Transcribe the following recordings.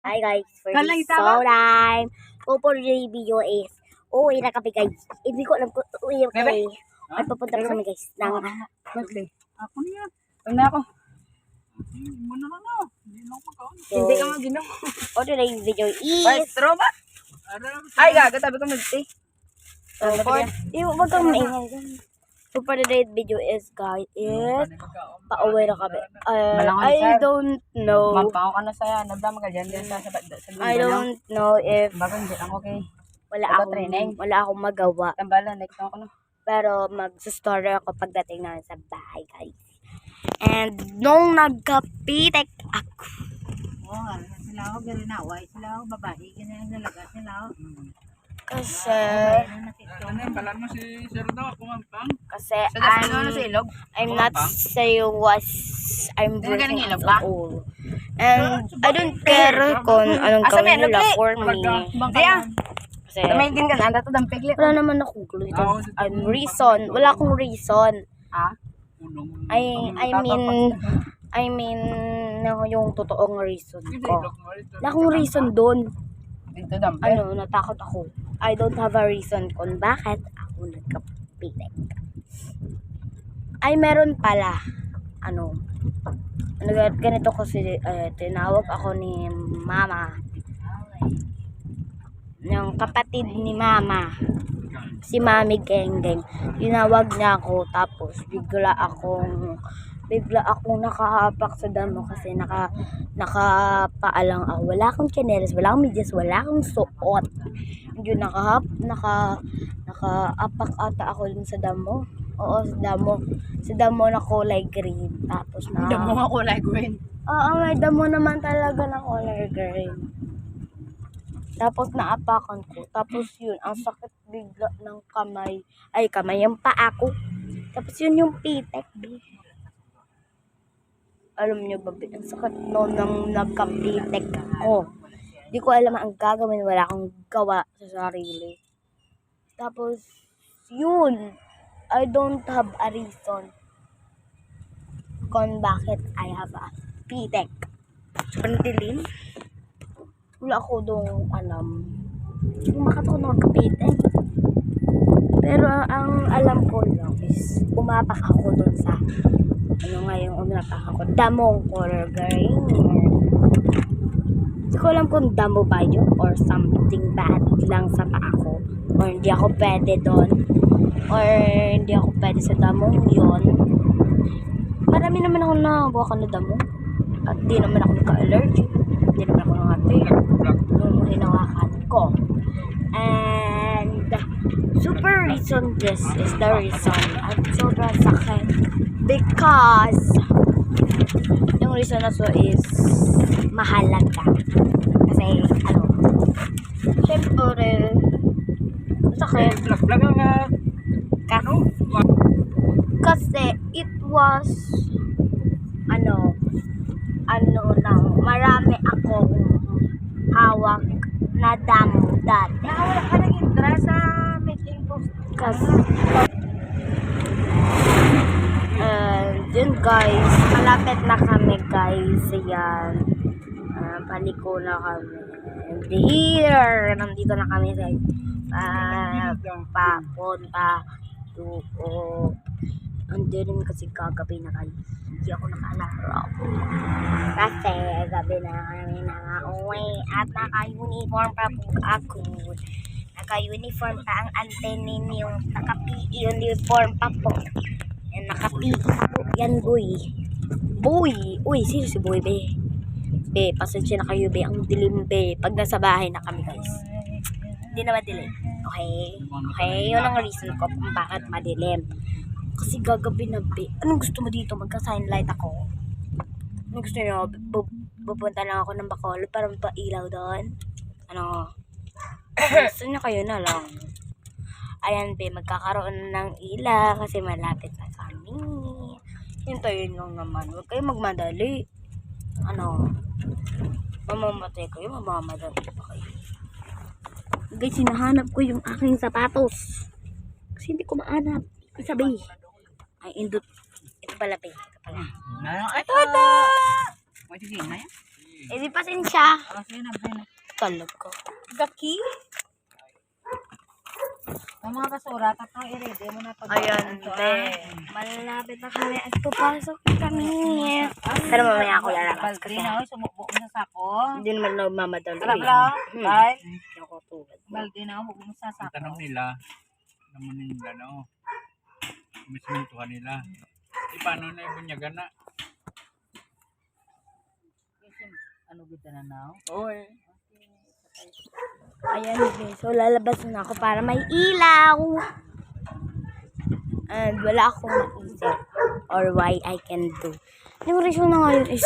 Hi guys, for this so time, for the video is, uwi na kami guys. Hindi ko alam kung uwi na kami. At papunta kami guys ng monthly. Ako niya. Pag na ako. Muna na na. Hindi ka mag-inom. For today's video is... Ay, tropa? Ay, gaga. Tabi ko mag-stay. Wag kang maingay dyan. So for today's video is, guys, pauwi na kami. I don't know. Mampao ka na saya. Nagdama ka dyan. Sa I don't know if Bakit hindi lang okay. wala akong magawa. Tambalan, next ako na. Pero mag-story ako pagdating namin sa bahay, guys. And nung nagkapitek ako. Oh, sila ako gano'n na. Why sila ako babae? Ganyan ang nalagat nila ako. Kasi I'm not serious. I'm breaking out of all. And I don't care kung anong gawin nila for me. Kasi wala naman akong clue dito. Wala akong reason. I mean, yung totoong reason ko. Wala akong reason doon. Natakot ako. I don't have a reason kung bakit ako nagkapitek. Ay, meron pala. Ganito kasi, tinawag ako ni mama. Yung kapatid ni mama. Si Mami Geng-Geng. Tinawag niya ako, tapos bigla akong nakahapak sa damo kasi nakapaalang ako. Wala akong chanelas, wala akong medyas, wala akong suot. Yun, nakaapak ata ako dun sa damo. Oo, sa damo. Sa damo na kulay green. Tapos Damo nga kulay green. Oo, may damo naman talaga na kulay green. Tapos naapakan ko. Tapos yun, ang sakit bigla ng kamay. Ay, kamay yung paa ko. Tapos yun yung pitek. Alam nyo ba, ang sakit noon nang nagkapitek ako. Di ko alam ang gagawin, wala akong gawa sa sarili. Tapos, yun, I don't have a reason kung bakit I have a pitek. Sobrang dilim. Wala ako doon alam. Kung bakit ako nagkapitek. Pero ang alam ko lang is, umapak ako doon sa umapak ako, damong color green. Hindi ko alam kung damo ba yun or something bad lang sa paa ko. Or hindi ako pwede doon. Or hindi ako pwede sa damong yun. Marami naman ako nagawa na damo. At di naman ako nagka-allergy. Hindi naman ako nangati. Nung hinawakan ko. And super reason, this is the reason. At sobrang sakit. Because yung reason na so is mahalaga. Kasi syempre sakit. Kasi it was nang marami akong hawak na damo dati. Wala ka nang intra sa making post. Kasi yun guys, malapit na kami guys. Ayan, paliko na kami. And here, nandito na kami guys. Papunta doon. Hindi rin kasi kagabi na guys. Hindi ako nakalaro. Kasi gabi na kami nakauwi. At naka-uniform pa po ako. Naka-uniform pa ang antenin yung naka-uniform pa po. Yan, naka-PE po. Yan, boy. Boy! Uy, sino si boy, be? Be, pasensya na kayo, be. Ang dilim, be. Pag nasa bahay na kami, guys. Hindi na madilim. Okay? Okay? Yun ang reason ko kung bakit madilim. Kasi gagabi na, be. Anong gusto mo dito? Magka-sign light ako. Anong gusto nyo? Pupunta lang ako ng Bacolod para mapailaw doon. Gusto nyo kayo na lang. Ayan, be. Magkakaroon ng ilaw kasi malapit na kami. Hintayin lang naman. Huwag kayo magmadali. Mamamatay kayo. Mamamadali pa kayo. Guys, hinahanap ko yung aking sapatos. Kasi hindi ko maanap. Sabi. Ay, indot. Ito pala, be. Ito pala. Ito! May tigil na yan? Eh, di pasensya. Kasi nabin. Talaga. Gaki? Ang mga basura, tatang i-ready mo na pag Ayan, be. Malapit na kami at papasok kami. Pero mamaya ako lalabas kasi Balde na, sumukbo mo sa sako. hindi naman nagmamadali. Wala, wala. Bye. Hindi ako tulad. Balde na, huwag mo sa Ang sako. tanong nila, naman nila, no? Kumisintuhan nila. Paano na ibunyagan na? Ano gito na now? Oo eh. Ayan, be. So, lalabas na ako para may ilaw. And wala akong maisip or why I can do. Yung reason na ngayon is,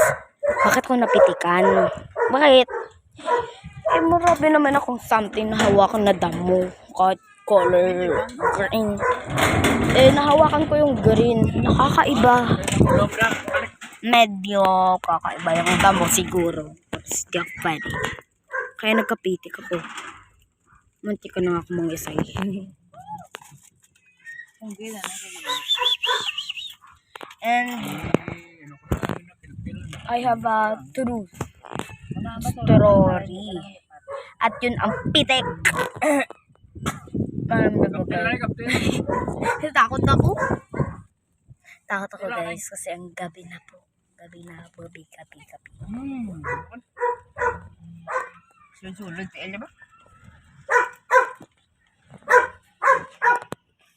bakit ko napitikan? Bakit? Eh, marami naman akong something na hawakan na damo. Kahit color green. Eh, nahawakan ko yung green. Nakakaiba. Medyo kakaiba yung damo siguro. Hindi ako pwede. Kaya nagkapitik ako. Munti ka na ako mangisay. Hindi na, And I have a truth story. At yun ang pitik. Takot ako. Takot ako guys kasi ang gabi na po. Gabi na po. Gabi. Sulod-sulod, tiil ba?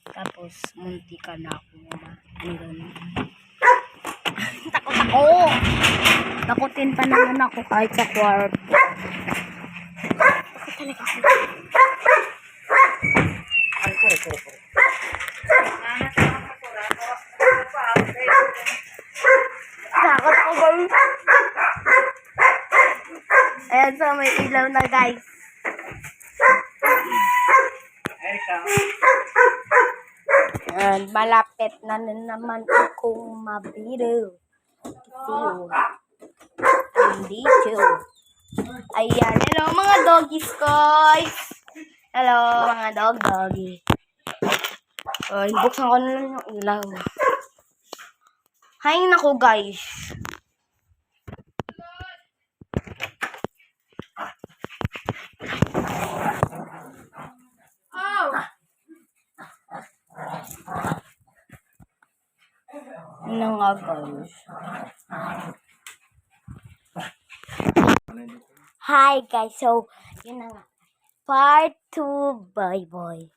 Tapos munti ka na ako. Ano ganun. Takot ako. Takutin pa naman ako kahit sa kwarto. Takot talaga ako. Takot ako guys. Ayan, so may ilaw na guys. And malapit na naman akong mabiro. Kasi andito. Ayan, hello mga doggies guys. Hello mga doggy. Buksan ko na lang yung ilaw. Hay nako guys. Ano nga guys? Hi guys, so yun na nga. Part 2, bye bye.